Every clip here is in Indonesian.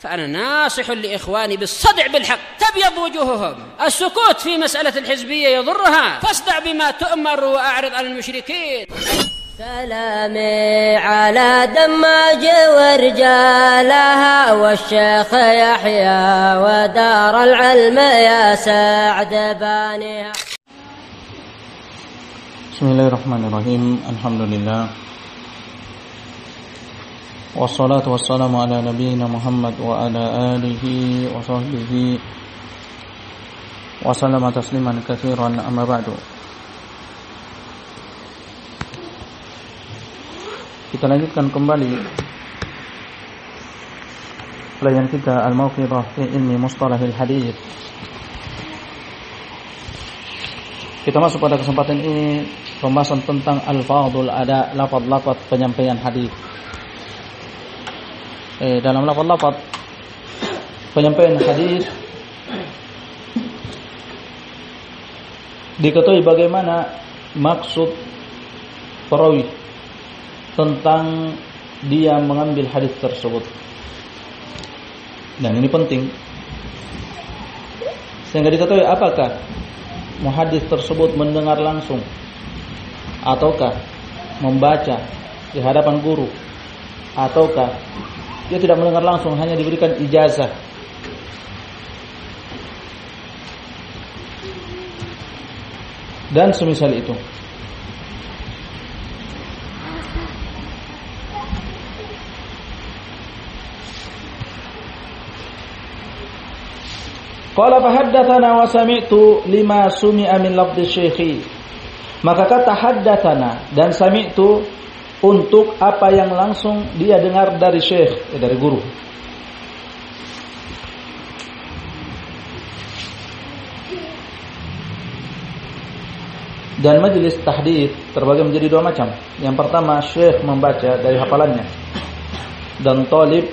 فأنا ناصح لإخواني بالصدع بالحق تبيض وجوههم. السكوت في مسألة الحزبية يضرها، فاصدع بما تؤمر وأعرض عن المشركين. سلامي على دماج ورجالها والشيخ يحيى ودار العلم يا سعد بانيها. Bismillahirrahmanirrahim. Alhamdulillah. Wassalatu wassalamu ala nabiyyina Muhammad wa ala alihi wa sahbihi wa sallama tasliman katsiran, amma ba'du. Kita lanjutkan kembali pelajaran kita Al-Mawqidah fi ilmi mustalahil hadits. Kita masuk pada kesempatan ini pembahasan tentang al-fadhul ada, lafaz-lafaz penyampaian hadis. Dalam lafaz-lafaz penyampaian hadis diketahui bagaimana maksud perawi tentang dia mengambil hadis tersebut. Dan ini penting sehingga diketahui apakah muhaddits tersebut mendengar langsung ataukah membaca di hadapan guru, ataukah dia tidak mendengar langsung, hanya diberikan ijazah. Dan semisal itu. Qala fahaddatsana wa sami'tu lima sumi'a min lafdhi syekhi. Maka kata haddatsana dan sami'tu untuk apa yang langsung dia dengar dari syekh, dari guru. Dan majelis tahdits terbagi menjadi dua macam. Yang pertama, syekh membaca dari hafalannya dan talib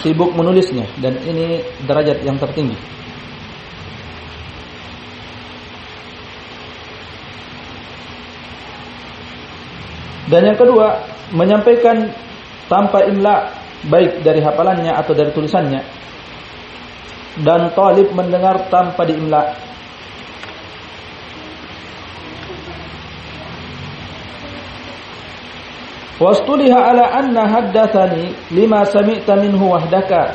sibuk menulisnya, dan ini derajat yang tertinggi. Dan yang kedua, menyampaikan tanpa imla, baik dari hafalannya atau dari tulisannya. Dan talib mendengar tanpa diimla. Wastuliha ala anna haddatsani lima sami'ta minhu wahdaka.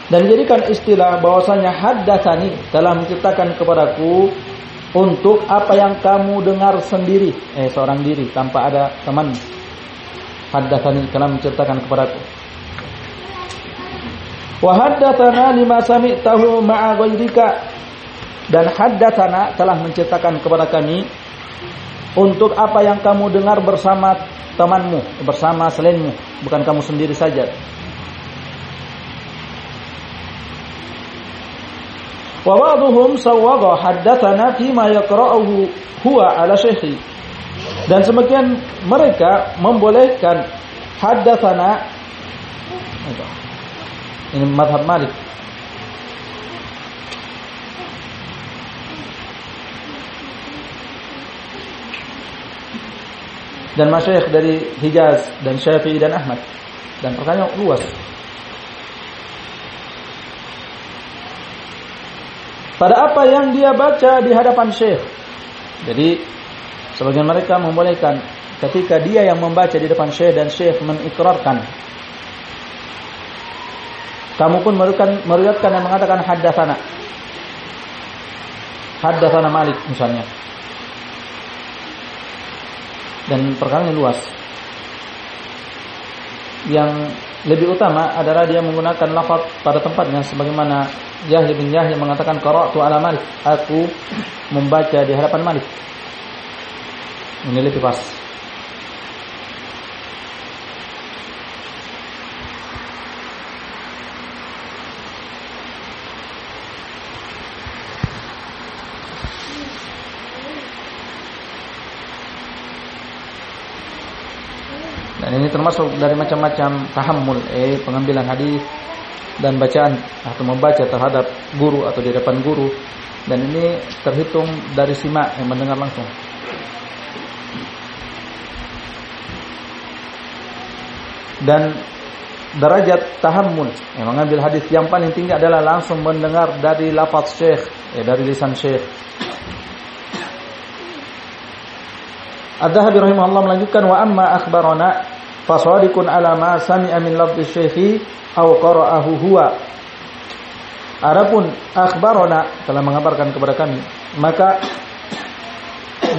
Dan dijadikan istilah bahwasanya haddatsani telah menceritakan kepadaku untuk apa yang kamu dengar sendiri, seorang diri tanpa ada teman. Haddatsani telah menceritakan kepadaku. Wa haddatsana lima sami'tahu ma'a ghairika. Dan haddatsana telah menceritakan kepada kami untuk apa yang kamu dengar bersama temanmu, bersama selainmu, bukan kamu sendiri saja. Wa ba'dhum sawwaga haddatsana fima yaqra'uhu huwa ala syekhi. Dan sebagian mereka membolehkan haddatsana, ini mazhab Malik, dan masyayikh dari Hijaz dan Syafi'i dan Ahmad, dan perkara luas. Pada apa yang dia baca di hadapan syekh. Jadi sebagian mereka membolehkan ketika dia yang membaca di depan syekh dan syekh mengikrarkan. Kamu pun meriwayatkan dan mengatakan haddatsana. Haddatsana Malik misalnya. Dan perkara ini luas. Yang lebih utama adalah dia menggunakan lafaz pada tempatnya, sebagaimana Yahya bin Yahya mengatakan qara'tu ala Malik, aku membaca di hadapan Malik. Ini lebih pas. Dan ini termasuk dari macam-macam tahammul, pengambilan hadis dan bacaan atau membaca terhadap guru atau di depan guru. Dan ini terhitung dari sima, yang mendengar langsung. Dan derajat tahammul, mengambil hadis yang paling tinggi adalah langsung mendengar dari lafaz syekh, dari lisan syekh. Ad-Dhahabi rahimahullah melanjutkan, wa amma akhbarana fasadiqun ala ma sami'a min lafzi syekhi aw qara'ahu huwa. Adapun akhbarana telah mengabarkan kepada kami, maka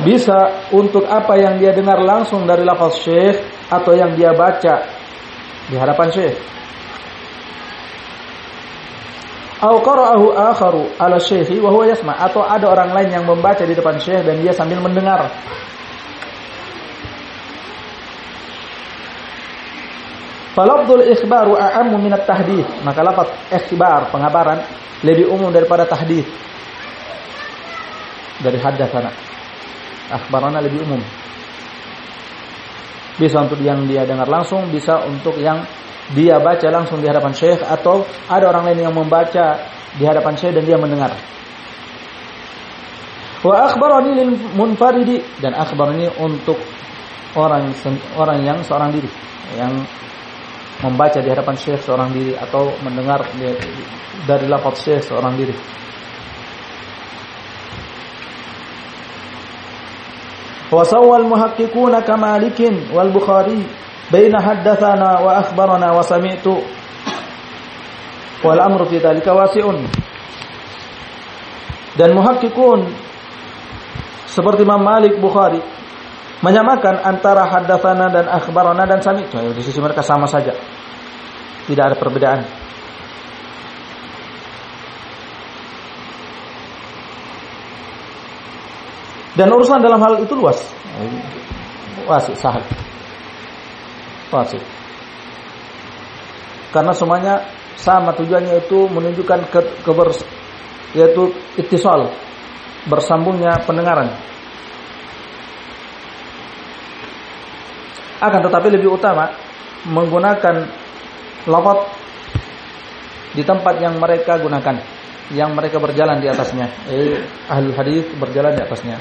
bisa untuk apa yang dia dengar langsung dari lafaz syekh atau yang dia baca di hadapan syekh. Aw qara'ahu akharu ala syekhi wa huwa yasma', atau ada orang lain yang membaca di depan syekh dan dia sambil mendengar. Falafdul ikhbaru a'ammu minat tahdits, maka lafaz ikhbar, pengabaran, lebih umum daripada tahdits. Dari haddatsana, akhbarana lebih umum. Bisa untuk yang dia dengar langsung, bisa untuk yang dia baca langsung di hadapan syekh, atau ada orang lain yang membaca di hadapan syekh dan dia mendengar. Wa akhbarani lil munfaridi, dan akhbarani untuk orang yang seorang diri, yang membaca di hadapan syekh seorang diri atau mendengar dari lafaz syekh seorang diri. Wa sawwal muhaqqiquna kamalikin wal Bukhari baina haddatsana wa akhbarana wa sami'tu wal amru fi dzalika wasi'un. Dan muhaqqiqun seperti Imam Malik, Bukhari menyamakan antara haddatsana dan akhbarana dan sami'tu. Di sisi mereka sama saja, tidak ada perbedaan. Dan urusan dalam hal itu luas, wasi, sahal, wasi. Karena semuanya sama, tujuannya itu menunjukkan yaitu ittisal, bersambungnya pendengaran. Akan tetapi lebih utama menggunakan lafaz di tempat yang mereka gunakan, yang mereka berjalan di atasnya. Ahlul hadis berjalan di atasnya.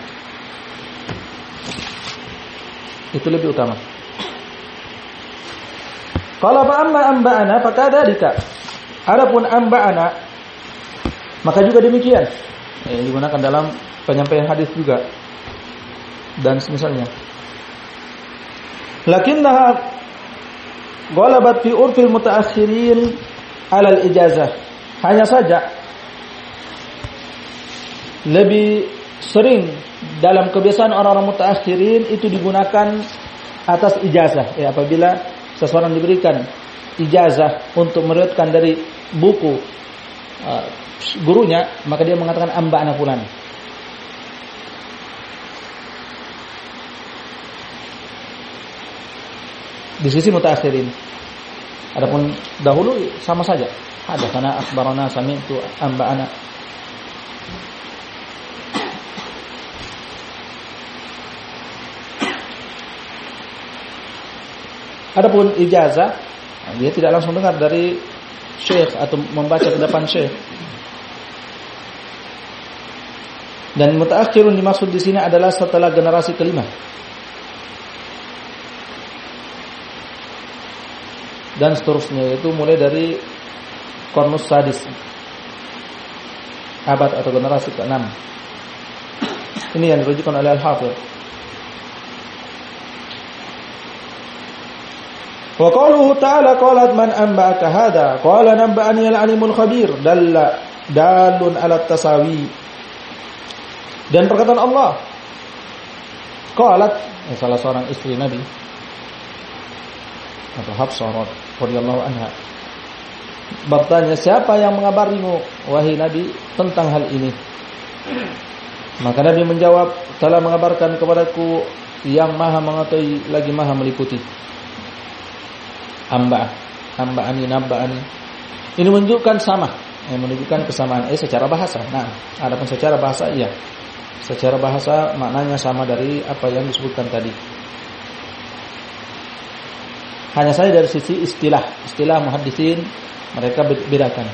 Itu lebih utama. Qala fa amma amba'ana fakadzalika. Adapun amba'ana maka juga demikian. Digunakan dalam penyampaian hadis juga dan semisalnya. Lakinnaha ghalabat fi urfil mutaakhirin 'ala al-ijazah. Hanya saja lebih sering dalam kebiasaan orang-orang mutaakhirin itu digunakan atas ijazah. Apabila seseorang diberikan ijazah untuk meriwayatkan dari buku gurunya, maka dia mengatakan amba'ana fulan. Di sisi mutaakhirin. Adapun dahulu sama saja. Hadatsana, akhbarana, sami'tu, amba'ana. Adapun ijazah, dia tidak langsung dengar dari syekh atau membaca ke depan syekh. Dan mutaakhirun dimaksud di sini adalah setelah generasi kelima. Dan seterusnya, itu mulai dari Qarnus Sadis, abad atau generasi ke-6. Ini yang dirujukan oleh Al-Hafidh. Wa qaluhu ta'ala qalat man anba'aka hadha qala naba'ani al-alimul khabir dalun 'ala tasawi. Dan perkataan Allah, qalat, salah seorang istri Nabi atau Hafsah radhiyallahu anha, bertanya, siapa yang mengabarimu wahai Nabi tentang hal ini? Maka Nabi menjawab, telah mengabarkan kepadaku yang maha mengetahui lagi maha meliputi. Amba'ani, nabba'ani. Ini menunjukkan sama, menunjukkan kesamaan secara bahasa. Nah, adapun secara bahasa iya. Secara bahasa maknanya sama dari apa yang disebutkan tadi. Hanya saja dari sisi istilah muhaddisin mereka bedakan.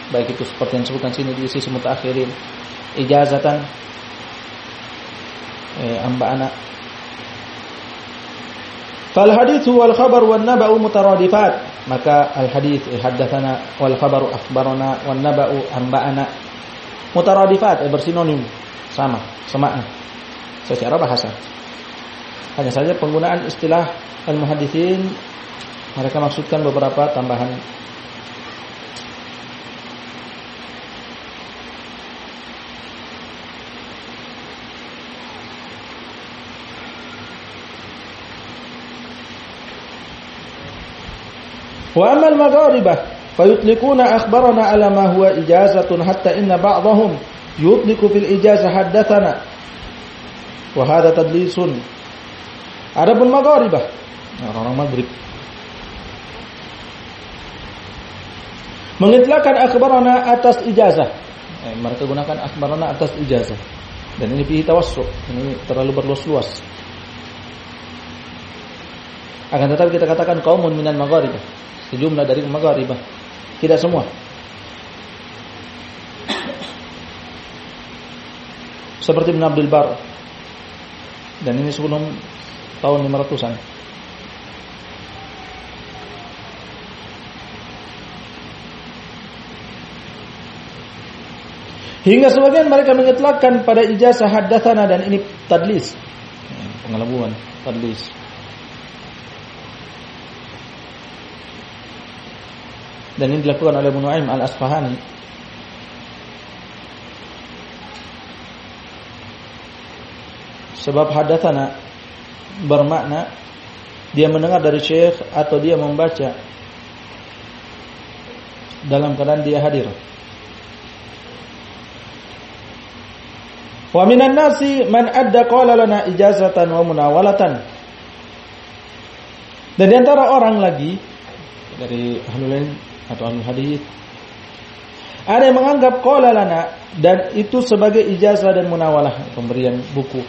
Baik itu seperti yang disebutkan sini di sisi mutaakhirin, ijazatan, amba'ana. Fal haditsu wal khabar wan naba'u mutaradifat. maka al-hadits haddatsana wal khabaru akhbarana wan naba'u anba'ana mutaradifat, bersinonim, sama, samaan secara bahasa. Hanya saja penggunaan istilah al-muhadditsin mereka maksudkan beberapa tambahan. Wa amal magharibah fayutliquna akhbarana ala ma huwa ijazatun hatta inna ba'dahum yutliqu fil ijazah haddatsana wa hadha tadlisun. Adapun magharibah, orang Maghrib, mengitlaqkan akhbarana atas ijazah. Mereka gunakan akhbarana atas ijazah. Dan ini fihi tawassu, ini terlalu berluas-luas. Akan tetapi kita katakan qaumun minal magharibah, sejumlah dari magharibah, tidak semua. Seperti Ibn Abdul Bar, dan ini sebelum tahun 500-an. Hingga sebagian mereka mengitlaqkan pada ijazah haddatsana, dan ini tadlis, pengelabuan, tadlis. Dan ini dilakukan oleh Abu Nu'aim al-Asfahani. Sebab haddatsana bermakna dia mendengar dari syekh atau dia membaca dalam keadaan dia hadir. Wa minan nasi man adda qala lana ijazatan wa munawalatan. Dan di antara orang lagi dari ahlul ilm atau ahlul hadis, ada yang menganggap qala lana dan itu sebagai ijazah dan munawalah, pemberian buku.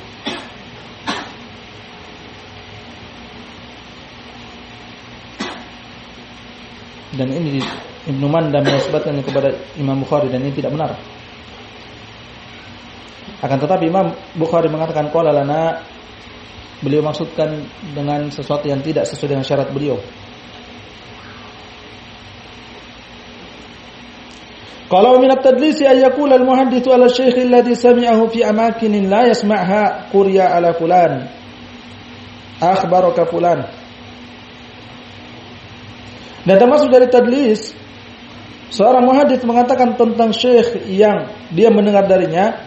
Dan ini Ibnu Manda menisbatkannya kepada Imam Bukhari, dan ini tidak benar. Akan tetapi Imam Bukhari mengatakan qala lana, beliau maksudkan dengan sesuatu yang tidak sesuai dengan syarat beliau. Qala min at-tadlis ay yaqula al-muhaddits ala asy-syaikh alladhi sami'ahu fi amakin la yasma'ha quriya ala fulan akhbaraka fulan. Dan termasuk dari tadlis, seorang muhaddits mengatakan tentang syekh yang dia mendengar darinya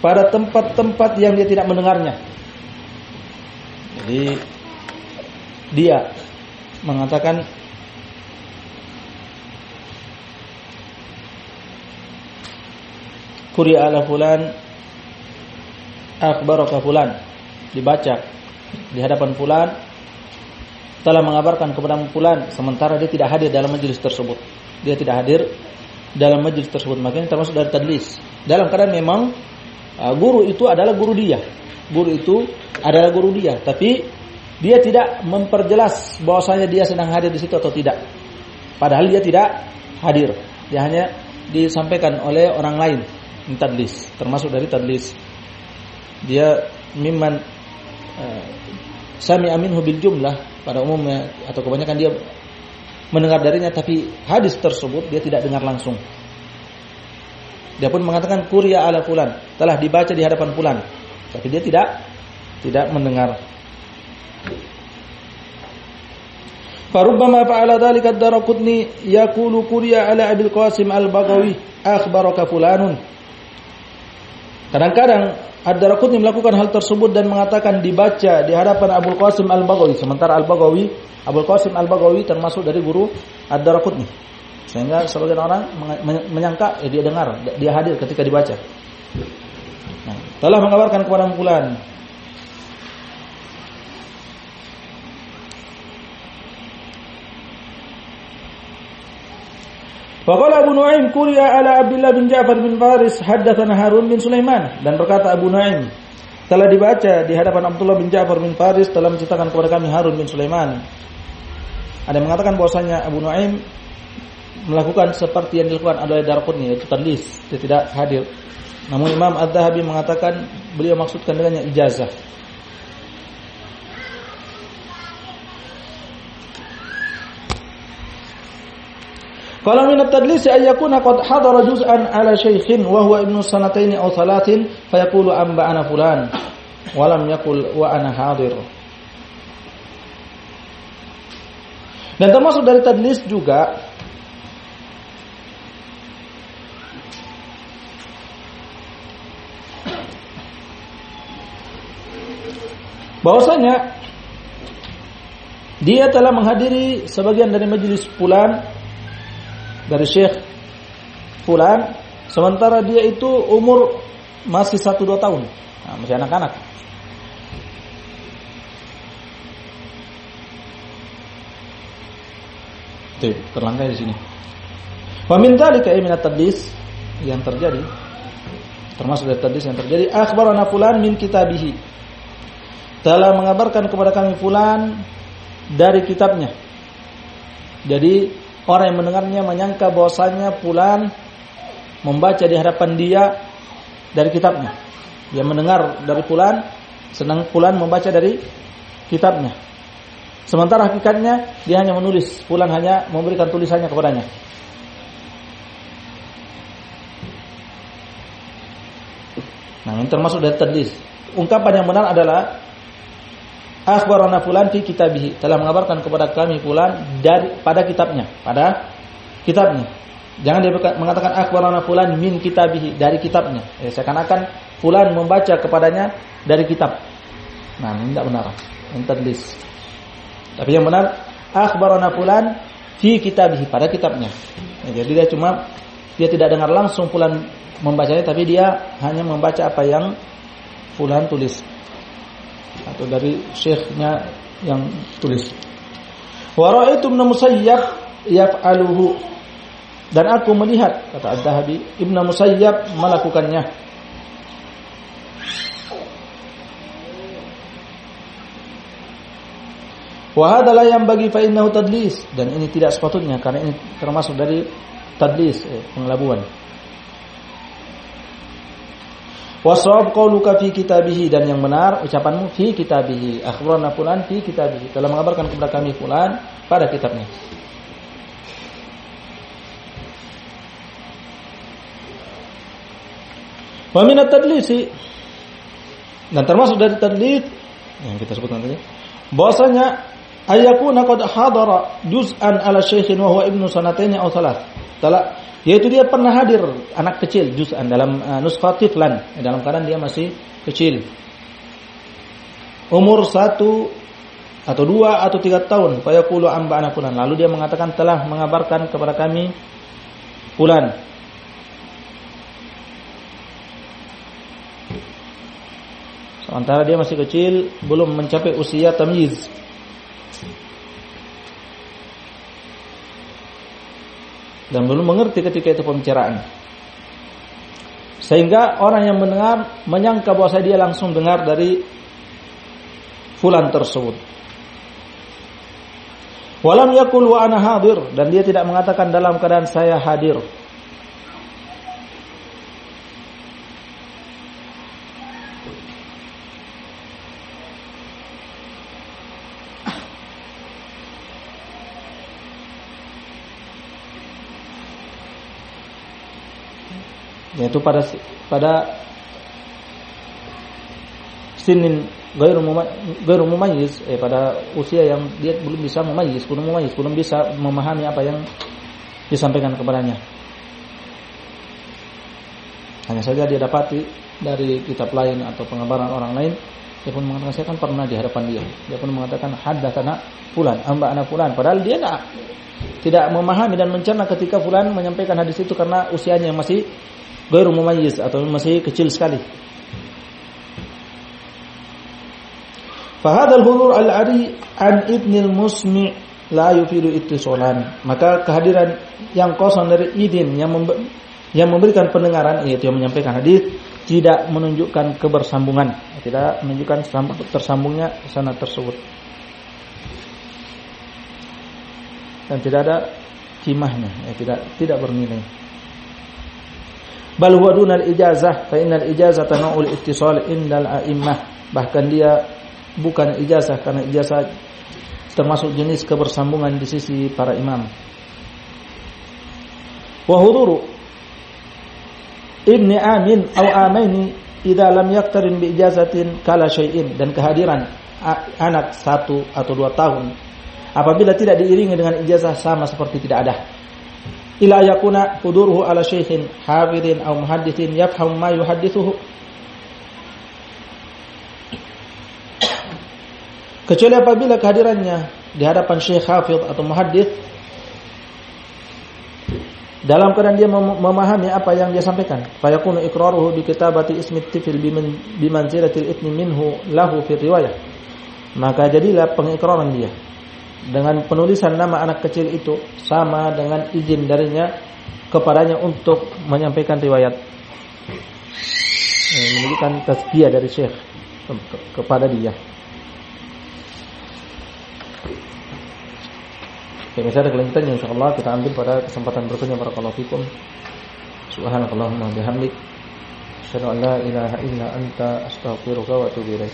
pada tempat-tempat yang dia tidak mendengarnya. Jadi dia mengatakan quri'a ala fulan akhbaraka fulan, dibaca di hadapan fulan telah mengabarkan kepada fulan, sementara dia tidak hadir dalam majelis tersebut. Dia tidak hadir dalam majelis tersebut, makanya termasuk dari tadlis. Dalam keadaan memang guru itu adalah guru dia. Guru itu adalah guru dia, tapi dia tidak memperjelas bahwasanya dia sedang hadir di situ atau tidak. Padahal dia tidak hadir. Dia hanya disampaikan oleh orang lain. Ini tadlis, termasuk dari tadlis. Dia mimman sami'a minhu bil jumlah, pada umumnya atau kebanyakan dia mendengar darinya, tapi hadis tersebut dia tidak dengar langsung. Dia pun mengatakan quriya ala fulan, telah dibaca di hadapan fulan, tapi dia tidak mendengar. Farubbama fa'ala dzalika ad-Daraqutni yaqulu quriya ala Abil Qasim al-Baghawi akhbaraka fulanun. Kadang-kadang Ad-Daraqutni melakukan hal tersebut dan mengatakan dibaca di hadapan Abul Qasim al-Baghawi, sementara Abul Qasim al-Baghawi termasuk dari guru Ad-Daraqutni. Sehingga sebagian orang menyangka dia dengar, dia hadir ketika dibaca. Nah, telah mengabarkan kepada fulan. Faqala Abu Nu'aim quriya ala Abdullah bin Ja'far bin Faris haddatsana Harun bin Sulaiman, dan berkata Abu Nu'aim telah dibaca di hadapan Abdullah bin Ja'far bin Faris telah menceritakan kepada kami Harun bin Sulaiman. Ada yang mengatakan bahwasanya Abu Nu'aim melakukan seperti yang dilakukan oleh Daraqutni, yaitu tadlis, dia tidak hadir. Namun Imam Az-Zahabi mengatakan beliau maksudkan dengannya ijazah. Qala min at-tadlis ay yakuna qad hadara juz'an ala shaykhin wa huwa ibnu sanatayn aw thalathin fayaqulu anba'ana fulan wa lam yaqul wa ana hadir. Dan termasuk dari tadlis juga bahwasanya dia telah menghadiri sebagian dari majelis fulan dari syekh fulan, sementara dia itu umur masih 1-2 tahun. Nah, masih anak-anak. Tuh, terlangkai di sini. Wa min dzalika min at-tadlis yang terjadi, termasuk dari tadlis yang terjadi, akhbarana fulan min kitabihi. Telah mengabarkan kepada kami fulan dari kitabnya. Jadi orang yang mendengarnya menyangka bahwasanya fulan membaca di hadapan dia dari kitabnya. Dia mendengar dari fulan, senang fulan membaca dari kitabnya. Sementara hakikatnya dia hanya menulis, fulan hanya memberikan tulisannya kepadanya. Nah, ini termasuk dari tadlis. Ungkapan yang benar adalah akhbarana fulan fi kitabihi, telah mengabarkan kepada kami fulan pada kitabnya, Jangan dia mengatakan akhbarana fulan min kitabihi, dari kitabnya. Seakan-akan fulan membaca kepadanya dari kitab. Nah, ini tidak benar. Ini tadlis. Tapi yang benar akhbarana fulan fi kitabihi, pada kitabnya. Jadi dia tidak dengar langsung fulan membacanya, tapi dia hanya membaca apa yang fulan tulis atau dari syekhnya yang tulis. Wa ra'aitu Ibnu Musayyab yaf'aluhu, dan aku melihat, kata Az-Zahabi, Ibnu Musayyab melakukannya. Wa hadza la yanbaghi fa innahu tadlis, dan ini tidak sepatutnya karena ini termasuk dari tadlis, pengelabuan. Wasawab qauluka fi kitabihi, dan yang benar ucapanmu fi kitabihi, akhbarana fulan fi kitabihi, telah mengabarkan kepada kami fulan pada kitabnya. Wa min at-tadlisi, dan termasuk dari tadlis yang kita sebutkan tadi, bahwasanya ayakuna qad hadara juz'an ala syaikhin wa huwa ibnu sanatayn aw thalath, yaitu dia pernah hadir anak kecil, juz'an dalam nuskha tiflan, dalam keadaan dia masih kecil, umur 1 atau 2 atau 3 tahun. Fa yaqulu anba'ana fulan, lalu dia mengatakan telah mengabarkan kepada kami fulan. Sementara dia masih kecil, belum mencapai usia tamyiz. Dan belum mengerti ketika itu pembicaraan. Sehingga orang yang mendengar menyangka bahwa dia langsung dengar dari fulan tersebut. Walam yakul wa ana hadir, dan dia tidak mengatakan dalam keadaan saya hadir. Yaitu pada sinin ghairu mumayyiz, pada usia yang dia belum bisa mumayyiz, belum bisa memahami apa yang disampaikan kepadanya. Hanya saja dia dapati dari kitab lain atau pengabaran orang lain, dia pun mengatakan saya kan pernah di hadapan dia. Dia pun mengatakan haddatsana fulan, amba'ana fulan, padahal dia tidak memahami dan mencerna ketika fulan menyampaikan hadis itu karena usianya masih ghairu mumayyiz atau masih kecil sekali. Fa hadzal hudur al-ari an ibnil musmi' la yufidu ittisalan. Maka kehadiran yang kosong dari idin yang memberikan pendengaran, yaitu yang menyampaikan hadis, tidak menunjukkan kebersambungan, tidak menunjukkan tersambungnya sanad tersebut. Dan tidak ada kimahnya, tidak bernilai. Bal huwa dunal ijazah, fa innal ijazata nau'ul ittisal indal a'immah. Bahkan dia bukan ijazah, karena ijazah termasuk jenis kebersambungan di sisi para imam. Wa huduru ibni amin aw amaini idza lam yaqtarin bi ijazatin kala syai'in, dan kehadiran anak 1 atau 2 tahun apabila tidak diiringi dengan ijazah sama seperti tidak ada. Ila yakuna huduruhu ala syaikhin hafidhin aw muhaddithin yafhamu ma yuhaddithuhu, kecuali apabila kehadirannya di hadapan syekh hafidh atau muhaddits dalam keadaan dia memahami apa yang dia sampaikan. Fa yakunu iqraruhu bi kitabati ismi tifl bi manzilatil itni minhu lahu fi riwayah, maka jadilah pengikraran dia dengan penulisan nama anak kecil itu sama dengan izin darinya kepadanya untuk menyampaikan riwayat. Menunjukkan tazkiyah dari syekh kepada dia. Oke, misalnya kelanjutannya insyaallah kita ambil pada kesempatan berikutnya. Barakallahu fikum. Subhanakallahumma bihamdik, asyhadu an la ilaha illa anta, astaghfiruka wa atubu ilaik.